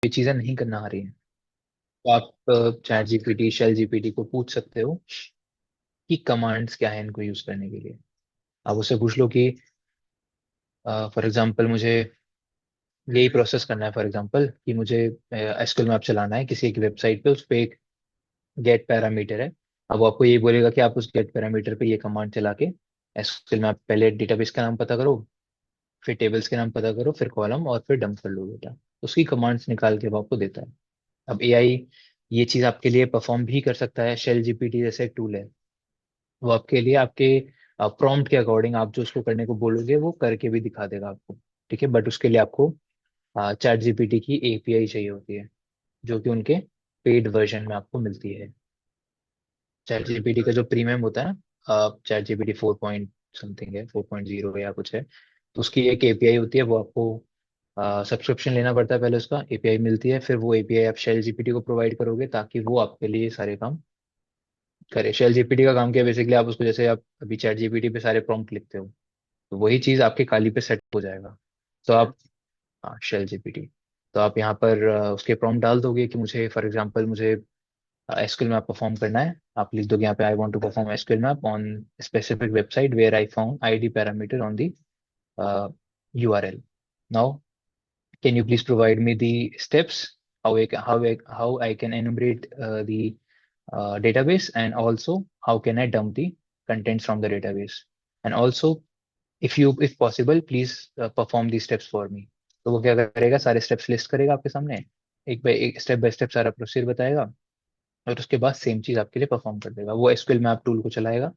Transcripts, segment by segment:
ये चीजें नहीं करना आ रही हैं, तो आप चैट जीपीटी, शेल जीपीटी को पूछ सकते हो कि कमांड्स क्या है इनको यूज करने के लिए। आप उससे पूछ लो कि फॉर एग्जांपल मुझे यही प्रोसेस करना है, फॉर एग्जांपल कि मुझे एसक्यूएल मैप चलाना है किसी एक वेबसाइट पे, उस पे एक गेट पैरामीटर है। अब वो आपको ये बोलेगा कि आप उस गेट पैरामीटर पे ये कमांड चला के एसक्यूएल मैप, पहले डेटाबेस का नाम पता करो, फिर टेबल्स के नाम पता करो, फिर कॉलम, और फिर डंप कर लो डेटा। उसकी कमांड्स निकाल के वो आपको देता है। अब एआई ये चीज आपके लिए परफॉर्म भी कर सकता है। शेल जीपीटी जैसे एक टूल है, वो आपके लिए आपके प्रॉम्प्ट के अकॉर्डिंग आप जो उसको करने को बोलोगे वो करके भी दिखा देगा आपको। ठीक है, बट उसके लिए आपको चैट जीपीटी की एपीआई चाहिए होती है, जो कि उनके पेड वर्जन में आपको मिलती है। चैट जीपीटी का जो प्रीमियम होता है ना, चैट जीपीटी 4 पॉइंट समथिंग है, 4.0 या कुछ है, तो उसकी एक एपीआई होती है, वो आपको सब्सक्रिप्शन लेना पड़ता है। पहले उसका एपीआई मिलती है, फिर वो एपीआई आप शेल जीपीटी को प्रोवाइड करोगे ताकि वो आपके लिए सारे काम करे। शेल जीपीटी का काम क्या है, बेसिकली आप उसको, जैसे आप अभी चैट जीपीटी पे सारे प्रॉम्प्ट लिखते हो, तो वही चीज आपके खाली पे सेट हो जाएगा। तो आप, हाँ, शेल जीपीटी, तो आप यहाँ पर उसके प्रॉम्प्ट डाल दोगे कि मुझे, फॉर एग्जांपल, मुझे एसक्यूएल मैप परफॉर्म करना है। आप लिख दोगे यहाँ पे, I want to perform SQL map on specific website where I found ID parameter on the URL. Now can you please provide me the steps how I can enumerate the database, and also how can I dump the contents from the database, and also if possible please perform these steps for me। तो वो क्या करेगा, सारे steps list करेगा आपके सामने, एक by step सारा प्रोसीजर बताएगा, और उसके बाद सेम चीज आपके लिए परफॉर्म कर देगा। वो एसक्यूएल मैप टूल को चलाएगा,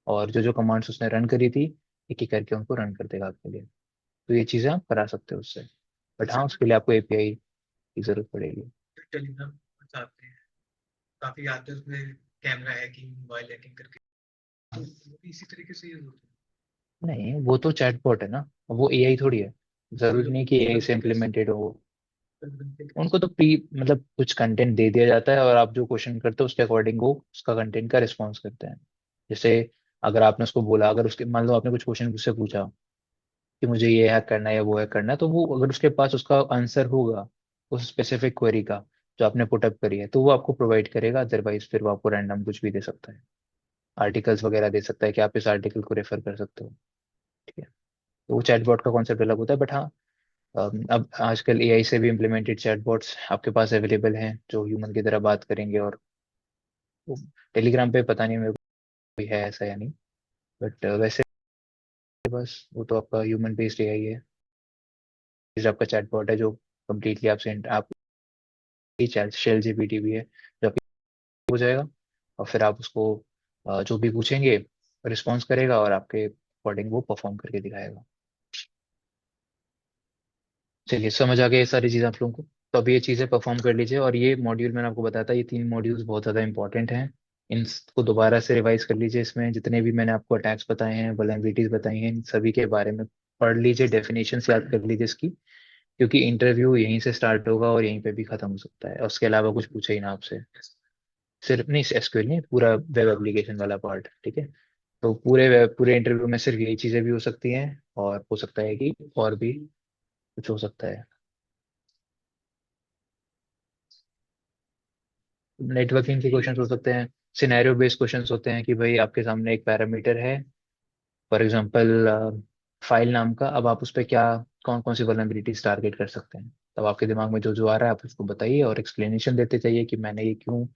और जो जो कमांड्स उसने रन करी थी, एक एक करके उनको रन कर देगा आपके लिए। तो ये चीजें आप करा सकते हो उससे, बट हाँ, उसके लिए आपको एपीआई की जरूरत पड़ेगी। टेलीग्राम चाहते हैं, काफी आते हैं उसमें, कैमरा हैकिंग, मोबाइल हैकिंग करके, तो वो भी इसी तरीके से यूज होता नहीं, वो तो चैटबॉट है ना, वो एआई थोड़ी है। जरूरी नहीं कि एआई से इम्प्लीमेंटेड हो। है। उनको तो प्री मतलब कुछ कंटेंट दे दिया जाता है, और आप जो क्वेश्चन करते हो उसके अकॉर्डिंग वो उसका कंटेंट का रिस्पॉन्स करते हैं। जैसे अगर आपने उसको बोला, अगर उसके मान लो आपने कुछ क्वेश्चन उससे पूछा कि मुझे ये हैक करना है या वो हैक करना है, तो वो अगर उसके पास उसका आंसर होगा उस स्पेसिफिक क्वेरी का जो आपने पुटअप करी है, तो वो आपको प्रोवाइड करेगा। अदरवाइज फिर वो आपको रैंडम कुछ भी दे सकता है, आर्टिकल्स वगैरह दे सकता है कि आप इस आर्टिकल को रेफर कर सकते हो। ठीक है, तो वो चैटबॉट का कॉन्सेप्ट अलग होता है, बट हाँ, अब आजकल एआई से भी इम्प्लीमेंटेड चैटबॉट्स आपके पास अवेलेबल हैं जो ह्यूमन की तरह बात करेंगे। और टेलीग्राम पे पता नहीं मेरे को कोई है ऐसा या नहीं, बट वैसे बस वो तो आपका ह्यूमन बेस्ड एआई है। जो आपका चैटबॉट है जो कम्प्लीटली आपसे आप चैट शेल जीपीटी भी है जो आपकी हो जाएगा, और फिर आप उसको जो भी पूछेंगे रिस्पॉन्स करेगा, और आपके अकॉर्डिंग वो परफॉर्म करके दिखाएगा। चलिए, समझ आ गया ये सारी चीज़ आप लोगों को। तो अब ये चीज़ें परफॉर्म कर लीजिए, और ये मॉड्यूल मैंने आपको बताया था, ये 3 मॉड्यूल्स बहुत ज़्यादा इंपॉर्टेंट हैं। इनको दोबारा से रिवाइज कर लीजिए। इसमें जितने भी मैंने आपको अटैक्स बताए हैं, वल्नरेबिलिटीज बताई हैं, इन सभी के बारे में पढ़ लीजिए, डेफिनेशन याद कर लीजिए इसकी, क्योंकि इंटरव्यू यहीं से स्टार्ट होगा और यहीं पे भी खत्म हो सकता है। उसके अलावा कुछ पूछे ही ना आपसे, सिर्फ नहीं एसक्यूएल नहीं, पूरा वेब एप्लीकेशन वाला पार्ट। ठीक है, तो पूरे इंटरव्यू में सिर्फ यही चीज़ें भी हो सकती हैं, और हो सकता है कि और भी कुछ हो सकता है। नेटवर्किंग के क्वेश्चन हो सकते हैं, सिनेरियो बेस्ड क्वेश्चन होते हैं कि भाई आपके सामने एक पैरामीटर है, फॉर एग्जांपल फाइल नाम का। अब आप उस पर क्या, कौन कौन सी वल्नरेबिलिटीज टारगेट कर सकते हैं। तब आपके दिमाग में जो जो आ रहा है आप उसको बताइए, और एक्सप्लेनेशन देते चाहिए कि मैंने ये क्यों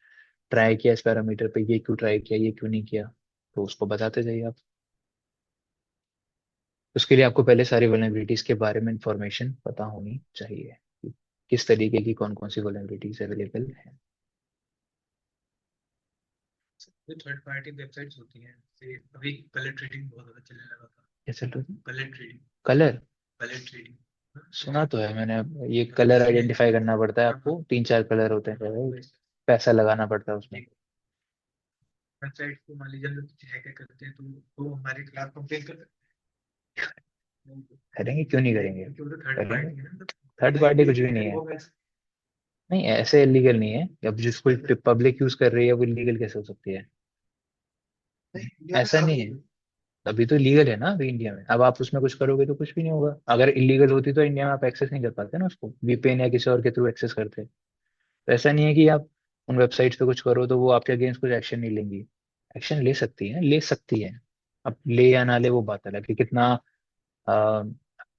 ट्राई किया, इस पैरामीटर पे ये क्यों ट्राई किया, ये क्यों नहीं किया। तो उसको बताते जाइए आप। उसके लिए आपको पहले सारी वल्नरेबिलिटीज के बारे में इंफॉर्मेशन पता होनी चाहिए कि किस तरीके की कौन कौन सी वल्नरेबिलिटीज अवेलेबल है। जो थर्ड पार्टी वेबसाइट्स होती हैं, जैसे अभी कलर ट्रेडिंग बहुत ज्यादा चलने लगा था। कैसे colour trading, colour, colour trading, सुना तो है मैंने। ये कलर आइडेंटिफाई करना पड़ता है आपको, 3 4 कलर होते हैं right? पैसा लगाना पड़ता है उसमें। वेबसाइट को मान लीजिए हम लोग कुछ हैकर करते हैं, तो वो हमारे खिलाफ कंप्लेन कर सकते हैं। करेंगे, क्यों नहीं करेंगे, क्योंकि वो तो थर्ड करेंगे। पार्टी है ना, थर्ड पार्टी कुछ भी नहीं है। नहीं, ऐसे इलीगल नहीं है। अब जिसको पब्लिक यूज कर रही है वो इलीगल कैसे हो सकती है। ऐसा नहीं है, अभी तो लीगल है ना अभी इंडिया में। अब आप उसमें कुछ करोगे तो कुछ भी नहीं होगा। अगर इलीगल होती तो इंडिया में आप एक्सेस नहीं कर पाते ना उसको, वीपीएन या किसी और के थ्रू एक्सेस करते। तो ऐसा नहीं है कि आप उन वेबसाइट्स पे कुछ करो तो वो आपके अगेंस्ट कुछ एक्शन नहीं लेंगी। एक्शन ले सकती है, ले सकती है। अब ले या ना ले वो बात अलग है कि कितना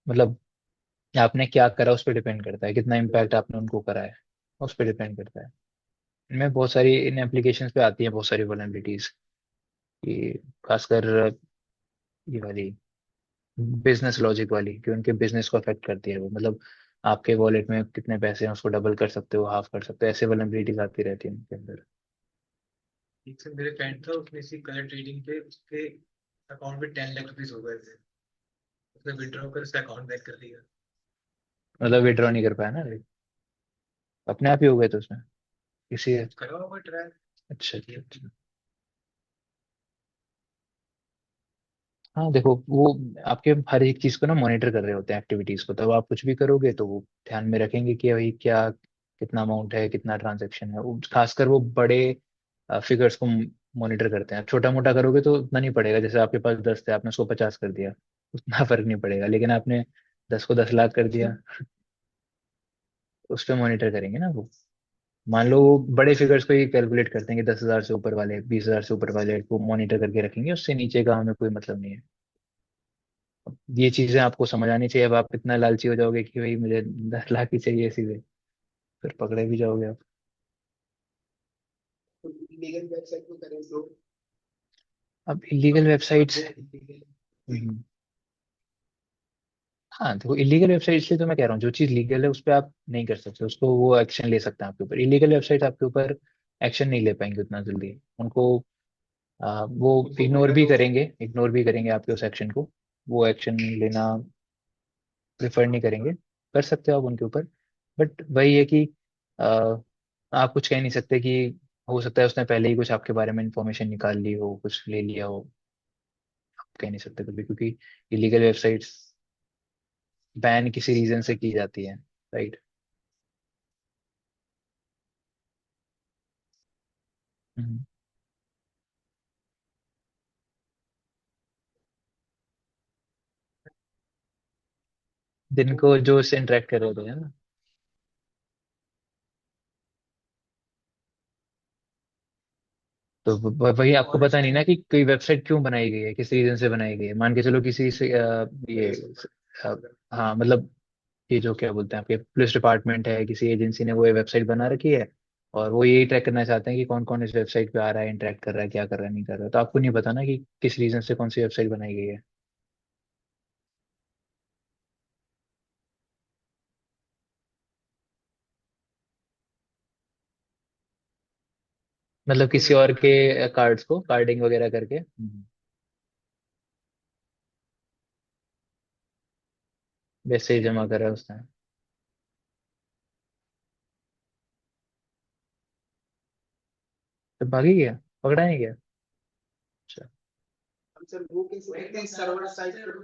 मतलब आपने क्या करा उस पर डिपेंड करता है, कितना इम्पैक्ट आपने उनको करा है उस पर डिपेंड करता है। इनमें बहुत सारी इन एप्लीकेशंस पे आती है बहुत सारी वल्नरेबिलिटीज कि खासकर ये वाली बिजनेस लॉजिक वाली कि उनके बिजनेस को अफेक्ट करती है वो, मतलब आपके वॉलेट में कितने पैसे हैं उसको डबल कर सकते हो, हाफ कर सकते हो, ऐसे वल्नरेबिलिटीज आती रहती है उनके अंदर। एक से मेरे फ्रेंड था, उसने इसी कलर ट्रेडिंग पे उसके अकाउंट में 10 लाख रुपीज हो गए थे। उसने विड्रॉ कर उसका अकाउंट बैक कर दिया। मतलब विड्रॉ नहीं कर पाया ना अभी? अपने आप ही हो गए तो उसमें किसी। करा होगा ट्राई। अच्छा अच्छा अच्छा। हाँ देखो वो आपके हर एक चीज को ना मॉनिटर कर रहे होते हैं एक्टिविटीज को, तब आप कुछ भी करोगे तो वो ध्यान में रखेंगे कि भाई क्या कितना अमाउंट है, कितना ट्रांजैक्शन है। खासकर वो बड़े फिगर्स को मॉनिटर करते हैं। छोटा मोटा करोगे तो उतना नहीं पड़ेगा, जैसे आपके पास 10 थे आपने उसको 50 कर दिया, उतना फर्क नहीं पड़ेगा। लेकिन आपने 10 को 10 लाख कर दिया, उस पर मॉनिटर करेंगे ना वो। मान लो वो बड़े फिगर्स को ही कैलकुलेट करते हैं कि 10,000 से ऊपर वाले, 20,000 से ऊपर वाले को मॉनिटर करके रखेंगे, उससे नीचे का हमें कोई मतलब नहीं है। ये चीजें आपको समझ आनी चाहिए। अब आप इतना लालची हो जाओगे कि भाई मुझे 10 लाख ही चाहिए सीधे, फिर पकड़े भी जाओगे आप। लीगल वेबसाइट को करें तो अब इलीगल अब वेबसाइट्स। वो illegal- हाँ देखो इलीगल वेबसाइट इसलिए तो मैं कह रहा हूँ, जो चीज लीगल है उस पर आप नहीं कर सकते उसको, वो एक्शन ले सकते हैं आपके ऊपर। इलीगल वेबसाइट आपके ऊपर एक्शन नहीं ले पाएंगे उतना जल्दी। उनको वो इग्नोर भी करेंगे आपके उस एक्शन को। वो एक्शन लेना प्रेफर नहीं करेंगे। कर सकते हो आप उनके ऊपर, बट वही है कि अ, आप कुछ कह नहीं सकते कि हो सकता है उसने पहले ही कुछ आपके बारे में इंफॉर्मेशन निकाल ली हो, कुछ ले लिया हो। कह नहीं सकते कभी, क्योंकि इलीगल वेबसाइट्स बैन किसी रीजन से की जाती है, राइट। दिन को जो उससे इंटरेक्ट कर रहे होते हैं ना। तो वही आपको पता नहीं ना कि कोई वेबसाइट क्यों बनाई गई है, किस रीजन से बनाई गई है। मान के चलो किसी से ये अ, हाँ मतलब ये जो क्या बोलते हैं आपके पुलिस डिपार्टमेंट है, किसी एजेंसी ने वो वेबसाइट बना रखी है और वो यही ट्रैक करना चाहते हैं कि कौन कौन इस वेबसाइट पे आ रहा है, इंटरेक्ट कर रहा है, क्या कर रहा है, नहीं कर रहा है। तो आपको नहीं पता ना कि किस रीजन से कौन सी वेबसाइट बनाई गई है। मतलब किसी और के कार्ड्स को कार्डिंग वगैरह करके। वैसे ही जमा करा है उसने। तो भागी गया, पकड़ा नहीं गया। अच्छा। सर वो कैसे करते हैं सर्वर साइड पर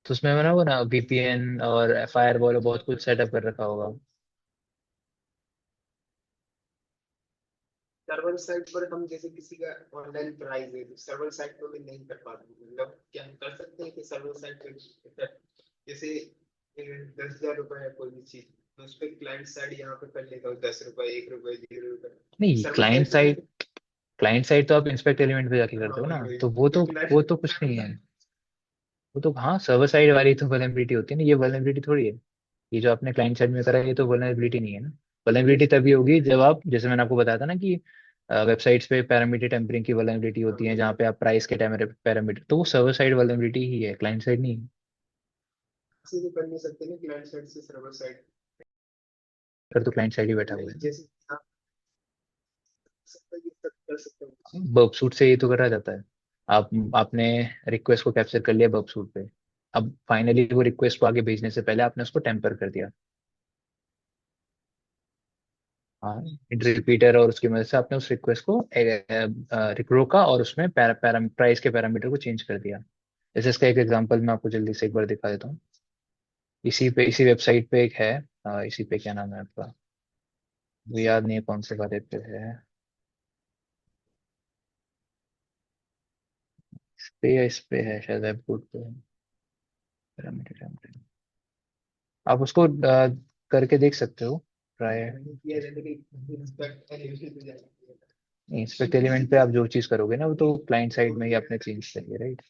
तो उसमें ना वो ना वीपीएन और फायर वॉल बहुत कुछ सेटअप कर रखा होगा। सर्वर साइट पर हम जैसे किसी का ऑनलाइन प्राइस है तो सर्वर साइट पर भी नहीं कर पाते, मतलब क्या हम कर सकते हैं कि सर्वर साइट पर जैसे 10,000 रुपए है कोई भी चीज तो उस पर क्लाइंट साइड यहाँ पे कर लेगा 10 रुपए, 1 रुपए, 0 रुपए नहीं, सर्वर साइट पे। क्लाइंट साइड तो आप इंस्पेक्ट एलिमेंट पे जाके करते हाँ हो वही ना, वही तो तो वो क्लाइंट तो कुछ नहीं है। वो तो हाँ सर्वर साइड वाली तो वल्नरेबिलिटी होती है ना, ये वल्नरेबिलिटी थोड़ी है। ये जो आपने क्लाइंट साइड में करा है ये तो वल्नरेबिलिटी नहीं है ना। वल्नरेबिलिटी तभी होगी जब आप, जैसे मैंने आपको बताया था ना कि वेबसाइट्स पे पैरामीटर टेम्परिंग की वल्नरेबिलिटी होती है, जहाँ पे आप प्राइस के पैरामीटर, तो वो सर्वर साइड वल्नरेबिलिटी ही है, क्लाइंट साइड नहीं है। से तो कर नहीं सकते ना क्लाइंट साइड से सर्वर साइड। फिर तो क्लाइंट साइड ही बैठा हुआ नहीं है। जैसे आप ये सब कर सकते हो। बर्ब सूट से ये तो करा जाता है। आपने रिक्वेस्ट को कैप्चर कर लिया बर्ब सूट पे। अब फाइनली वो रिक्वेस्ट को आगे भेजने से पहले आपने उसको टेम्पर कर दिया। हाँ, रिपीटर और उसकी मदद से आपने उस रिक्वेस्ट को रोका और उसमें प्राइस के पैरामीटर को चेंज कर दिया। जैसे इसका एक एग्जांपल मैं आपको जल्दी से एक बार दिखा देता हूँ। इसी वेबसाइट पे एक है, इसी पे क्या नाम है आपका, वो याद नहीं है कौन से वाले पे है। इस पे या इस पे है शायद, वेबकूट पे है। पैरामीटर टेम्परेचर, आप उसको करके देख सकते हो, ट्राई। मैंने किया जैसे कि इंस्पेक्ट एलिवेशन पे जाना इंस्पेक्ट एलिमेंट पे आप जो चीज करोगे ना वो तो क्लाइंट साइड में ही आपने चेंज करेंगे, राइट।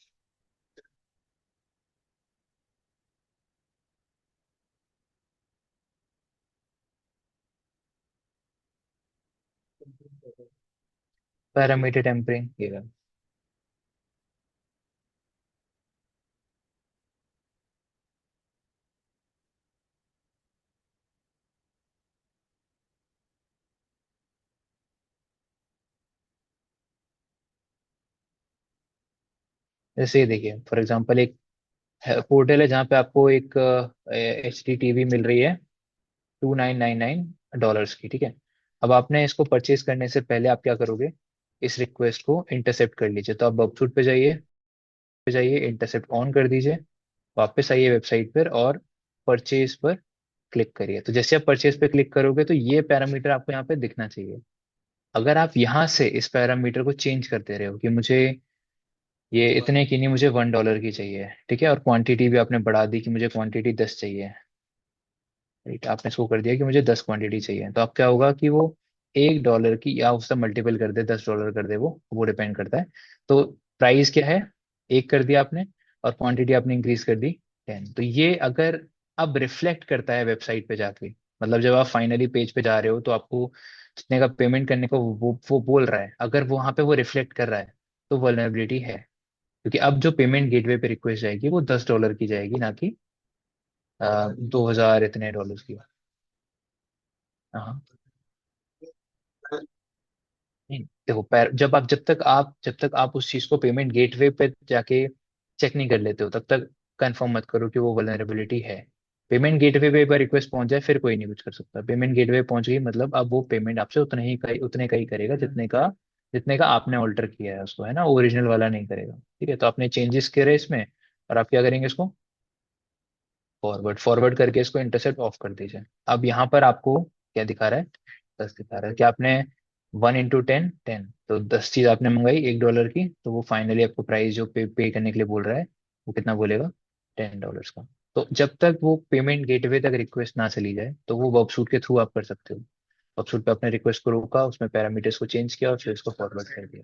पैरामीटर टेम्परिंग ये रहा। जैसे ये देखिए फॉर एग्जांपल, एक पोर्टल है जहाँ पे आपको एक HD टीवी मिल रही है $2999 की, ठीक है। अब आपने इसको परचेज करने से पहले आप क्या करोगे, इस रिक्वेस्ट को इंटरसेप्ट कर लीजिए। तो आप वेबसूट पे जाइए, इंटरसेप्ट ऑन कर दीजिए, वापस आइए वेबसाइट पर और परचेज पर क्लिक करिए। तो जैसे आप परचेज पे क्लिक करोगे तो ये पैरामीटर आपको यहाँ पे दिखना चाहिए। अगर आप यहाँ से इस पैरामीटर को चेंज करते रहे हो कि मुझे ये इतने की नहीं, मुझे $1 की चाहिए, ठीक है, और क्वांटिटी भी आपने बढ़ा दी कि मुझे क्वांटिटी 10 चाहिए, राइट, आपने इसको कर दिया कि मुझे 10 क्वांटिटी चाहिए, तो अब क्या होगा कि वो $1 की या उससे मल्टीपल कर दे, $10 कर दे, वो डिपेंड करता है। तो प्राइस क्या है, एक कर दिया आपने, और क्वांटिटी आपने इंक्रीज कर दी 10। तो ये अगर अब रिफ्लेक्ट करता है वेबसाइट पे जाके, मतलब जब आप फाइनली पेज पे जा रहे हो तो आपको जितने का पेमेंट करने को वो बोल रहा है, अगर वो वहां पे वो रिफ्लेक्ट कर रहा है तो वल्नरेबिलिटी है। क्योंकि अब जो पेमेंट गेटवे पे रिक्वेस्ट जाएगी वो $10 की जाएगी, ना कि 2000 इतने डॉलर्स की। हाँ। नहीं, देखो जब तक आप उस चीज को पेमेंट गेटवे पे जाके चेक नहीं कर लेते हो तब तक कंफर्म मत करो कि वो वल्नरेबिलिटी है। पेमेंट गेटवे पे एक बार रिक्वेस्ट पहुंच जाए फिर कोई नहीं कुछ कर सकता। पेमेंट गेटवे पहुंच गई मतलब अब वो पेमेंट आपसे उतने का ही करेगा जितने का आपने ऑल्टर किया है उसको, है ना, ओरिजिनल वाला नहीं करेगा। ठीक है, तो आपने चेंजेस करे इसमें, और आप क्या करेंगे इसको फॉरवर्ड फॉरवर्ड करके इसको इंटरसेप्ट ऑफ कर दीजिए। अब यहाँ पर आपको क्या दिखा रहा है, 10 दिखा रहा है कि आपने 1 into 10 10, तो 10 चीज आपने मंगाई $1 की, तो वो फाइनली आपको प्राइस जो पे करने के लिए बोल रहा है वो कितना बोलेगा, $10 का। तो जब तक वो पेमेंट गेटवे तक रिक्वेस्ट ना चली जाए तो वो वर्कसूट के थ्रू आप कर सकते हो। वर्कसूट पे अपने रिक्वेस्ट को रोका, उसमें पैरामीटर्स को चेंज किया और फिर उसको फॉरवर्ड कर दिया।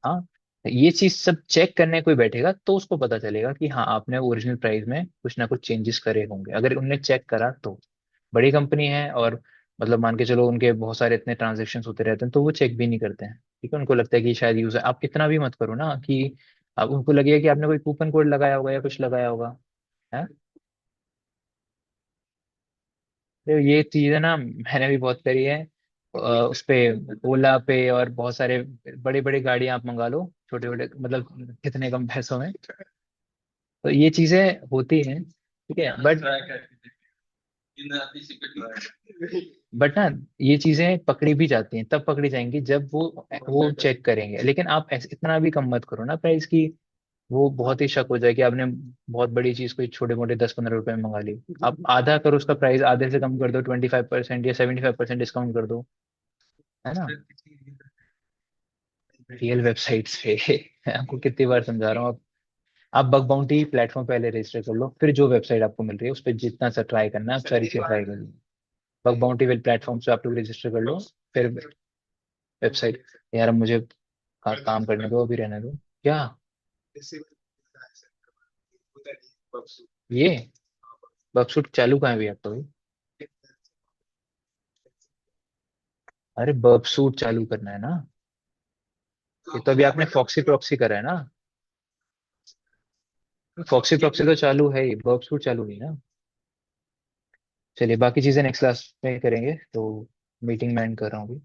हाँ, ये चीज सब चेक करने कोई बैठेगा तो उसको पता चलेगा कि हाँ आपने ओरिजिनल प्राइस में कुछ ना कुछ चेंजेस करे होंगे। अगर उनने चेक करा तो बड़ी कंपनी है, और मतलब मान के चलो उनके बहुत सारे इतने ट्रांजेक्शन होते रहते हैं तो वो चेक भी नहीं करते हैं। ठीक है, उनको लगता है कि शायद यूजर, आप इतना भी मत करो ना कि अब उनको लगेगा कि आपने कोई कूपन कोड लगाया होगा या कुछ लगाया होगा, है। तो ये चीज है ना, मैंने भी बहुत करी है। उस पे ओला पे और बहुत सारे बड़े बड़े गाड़ियां आप मंगा लो छोटे छोटे, मतलब कितने कम पैसों में। तो ये चीजें होती हैं, ठीक है, बट ना ये चीजें पकड़ी भी जाती हैं, तब पकड़ी जाएंगी जब वो चेक करेंगे। लेकिन आप ऐसे इतना भी कम मत करो ना प्राइस की, वो बहुत ही शक हो जाए कि आपने बहुत बड़ी चीज कोई छोटे मोटे 10-15 रुपए में मंगा ली। आप आधा करो उसका प्राइस, आधे से कम कर दो, 25% या 75% डिस्काउंट कर दो, है ना। रियल वेबसाइट्स पे मैं आपको कितनी बार समझा रहा हूँ। आप बग बाउंटी प्लेटफॉर्म पहले रजिस्टर कर लो, फिर जो वेबसाइट आपको मिल रही है उस पर जितना सा ट्राई करना है आप सारी चीज ट्राई कर लो। बग बाउंटी वेल प्लेटफॉर्म से आप लोग रजिस्टर कर लो, फिर वेबसाइट। यार अब मुझे काम करने दो, अभी रहने दो क्या। ये बगसूट चालू कहाँ है अभी आपका भाई। अरे बग चालू करना है ना, ये तो अभी आपने फॉक्सी प्रॉक्सी करा है ना। फॉक्सी प्रॉक्सी तो चालू है ही, बग चालू नहीं ना। चलिए बाकी चीजें नेक्स्ट क्लास में करेंगे, तो मीटिंग में एंड कर रहा हूँ अभी।